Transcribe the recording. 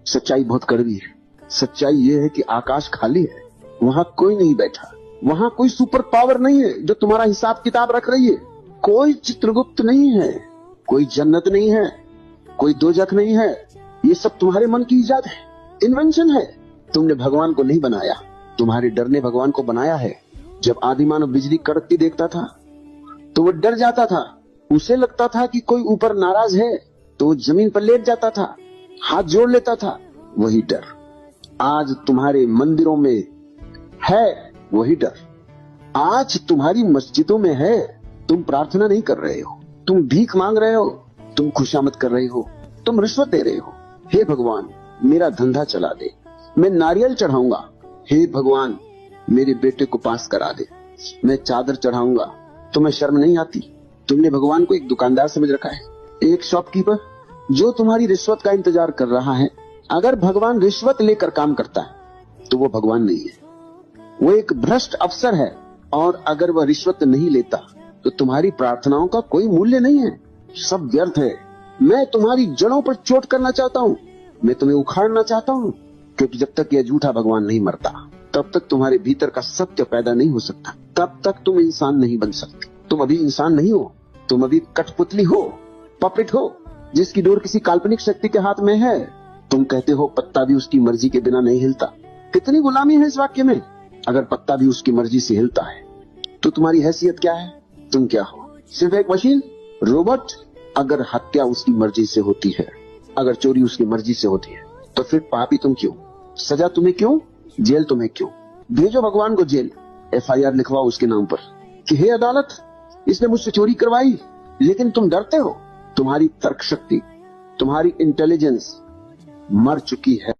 सच्चाई बहुत कड़वी है। सच्चाई ये है कि आकाश खाली है, वहां कोई नहीं बैठा, वहां कोई सुपर पावर नहीं है जो तुम्हारा हिसाब किताब रख रही है। कोई चित्रगुप्त नहीं है, कोई जन्नत नहीं है, कोई दोजख नहीं है। ये सब तुम्हारे मन की इजाद है, इन्वेंशन है। तुमने भगवान को नहीं बनाया, तुम्हारे डर ने भगवान को बनाया है। जब आदिमानव बिजली कड़कती देखता था तो वो डर जाता था। उसे लगता था कि कोई ऊपर नाराज है तो वो जमीन पर लेट जाता था, हाथ जोड़ लेता था। वही डर आज तुम्हारे मंदिरों में है, वही डर आज तुम्हारी मस्जिदों में है। तुम प्रार्थना नहीं कर रहे हो, तुम भीख मांग रहे हो, तुम खुशामद कर रहे हो, तुम रिश्वत दे रहे हो। हे भगवान, मेरा धंधा चला दे, मैं नारियल चढ़ाऊंगा। हे भगवान, मेरे बेटे को पास करा दे, मैं चादर चढ़ाऊंगा। तुम्हें शर्म नहीं आती? तुमने भगवान को एक दुकानदार समझ रखा है, एक शॉपकीपर जो तुम्हारी रिश्वत का इंतजार कर रहा है। अगर भगवान रिश्वत लेकर काम करता है तो वो भगवान नहीं है, वो एक भ्रष्ट अफसर है। और अगर वह रिश्वत नहीं लेता तो तुम्हारी प्रार्थनाओं का कोई मूल्य नहीं है, सब व्यर्थ है। मैं तुम्हारी जड़ों पर चोट करना चाहता हूँ, मैं तुम्हें उखाड़ना चाहता हूँ, क्योंकि जब तक यह झूठा भगवान नहीं मरता तब तक तुम्हारे भीतर का सत्य पैदा नहीं हो सकता, तब तक तुम इंसान नहीं बन सकते। तुम अभी इंसान नहीं हो, तुम अभी कठपुतली हो, पपेट हो, जिसकी डोर किसी काल्पनिक शक्ति के हाथ में है। तुम कहते हो पत्ता भी उसकी मर्जी के बिना नहीं हिलता। कितनी गुलामी है इस वाक्य में। अगर पत्ता भी उसकी मर्जी से हिलता है तो तुम्हारी हैसियत क्या है? तुम क्या हो? सिर्फ एक मशीन, रोबोट। अगर हत्या उसकी मर्जी से होती है, अगर चोरी उसकी मर्जी से होती है, तो फिर पापी तुम क्यों? सजा तुम्हें क्यों? जेल तुम्हें क्यों? भेजो भगवान को जेल। FIR लिखवाओ उसके नाम पर कि हे अदालत, इसने मुझसे चोरी करवाई। लेकिन तुम डरते हो। तुम्हारी तर्क शक्ति, तुम्हारी इंटेलिजेंस मर चुकी है।